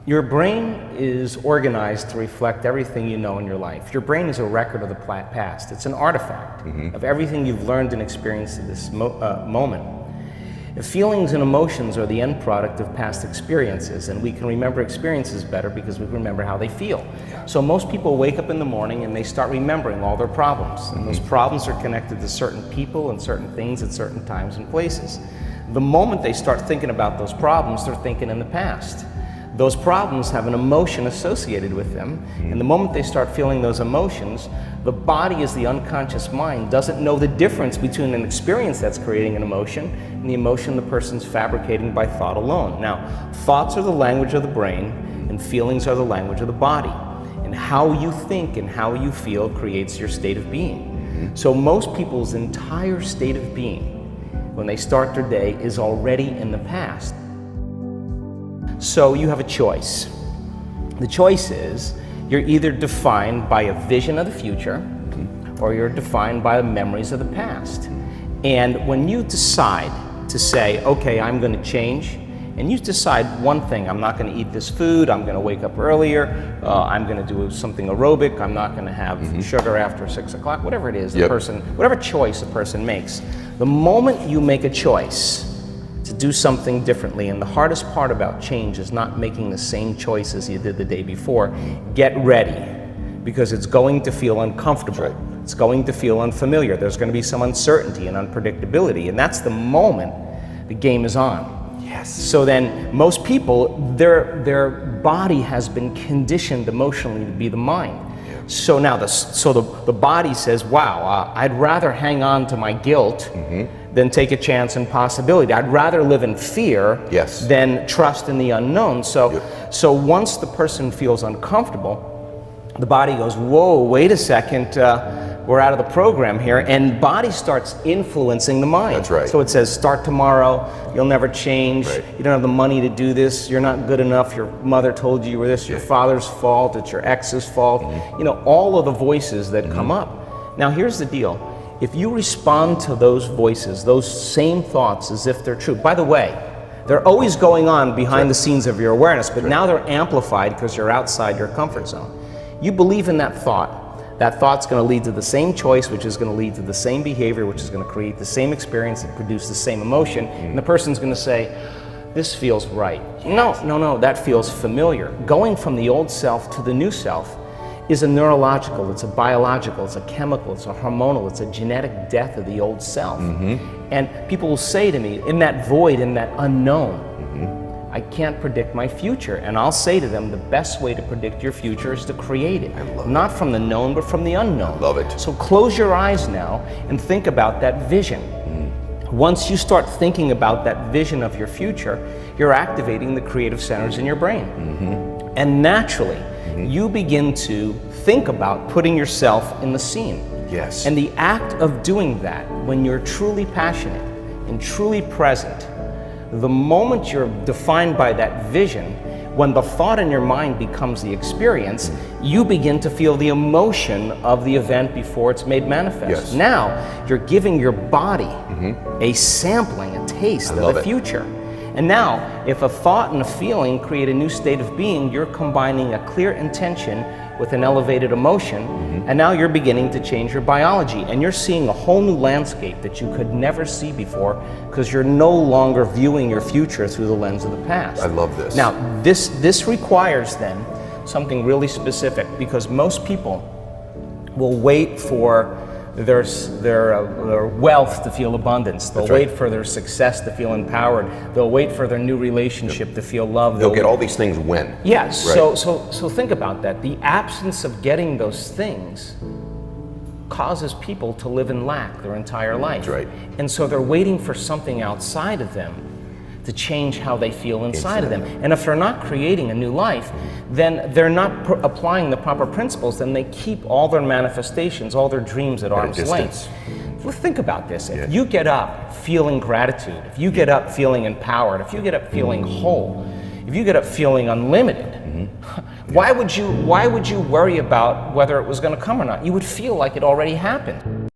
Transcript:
Your brain is organized to reflect everything you know in your life. Your brain is a record of the past. It's an artifact of everything you've learned and experienced at this moment. Feelings and emotions are the end product of past experiences, and we can remember experiences better because we remember how they feel. So most people wake up in the morning and they start remembering all their problems, and those problems are connected to certain people and certain things at certain times and places. The moment they start thinking about those problems, they're thinking in the past. Those problems have an emotion associated with them, and the moment they start feeling those emotions, the body, as the unconscious mind, doesn't know the difference between an experience that's creating an emotion and the emotion the person's fabricating by thought alone. Now, thoughts are the language of the brain, and feelings are the language of the body. And how you think and how you feel creates your state of being. So most people's entire state of being, when they start their day, is already in the past. So you have a choice. The choice is you're either defined by a vision of the future or you're defined by the memories of the past. And when you decide to say, okay, I'm going to change, and you decide one thing: I'm not going to eat this food, I'm going to wake up earlier, I'm going to do something aerobic, I'm not going to have sugar after 6 o'clock, whatever it is, the person, whatever choice a person makes. The moment you make a choice to do something differently, and the hardest part about change is not making the same choice as you did the day before, get ready, because it's going to feel uncomfortable. It's going to feel unfamiliar. There's going to be some uncertainty and unpredictability, and that's the moment the game is on. Yes. So then most people, their body has been conditioned emotionally to be the mind. So now the body says, wow, I'd rather hang on to my guilt than take a chance and possibility. I'd rather live in fear than trust in the unknown. So once the person feels uncomfortable, the body goes, whoa, wait a second, we're out of the program here, and body starts influencing the mind. That's right. So it says, start tomorrow, you'll never change, you don't have the money to do this, you're not good enough, your mother told you were this, your father's fault, it's your ex's fault, you know, all of the voices that come up. Now here's the deal, if you respond to those voices, those same thoughts as if they're true, by the way, they're always going on behind the scenes of your awareness, but now they're amplified because you're outside your comfort zone. You believe in that thought's going to lead to the same choice, which is going to lead to the same behavior, which is going to create the same experience and produce the same emotion, and the person's going to say, this feels right. No, that feels familiar. Going from the old self to the new self is a neurological, it's a biological, it's a chemical, it's a hormonal, it's a genetic death of the old self. And people will say to me, in that void, in that unknown, I can't predict my future. And I'll say to them, the best way to predict your future is to create it. Not from the known, but from the unknown. I love it. So close your eyes now and think about that vision. Once you start thinking about that vision of your future, you're activating the creative centers in your brain. And naturally, you begin to think about putting yourself in the scene. Yes. And the act of doing that, when you're truly passionate and truly present, the moment you're defined by that vision, when the thought in your mind becomes the experience, you begin to feel the emotion of the event before it's made manifest. Now, you're giving your body a sampling, a taste of the future. And now, if a thought and a feeling create a new state of being, you're combining a clear intention with an elevated emotion, and now you're beginning to change your biology, and you're seeing a whole new landscape that you could never see before, because you're no longer viewing your future through the lens of the past. I love this. Now, this requires then something really specific, because most people will wait for their wealth to feel abundance. They'll wait for their success to feel empowered. They'll wait for their new relationship to feel loved. They'll get all these things when. Yes. So think about that. The absence of getting those things causes people to live in lack their entire life. That's right. And so they're waiting for something outside of them to change how they feel inside of them. And if they're not creating a new life, then they're not applying the proper principles, then they keep all their manifestations, all their dreams at arm's length. Well, think about this. If you get up feeling gratitude, if you get up feeling empowered, if you get up feeling whole, if you get up feeling unlimited, why would you worry about whether it was going to come or not? You would feel like it already happened.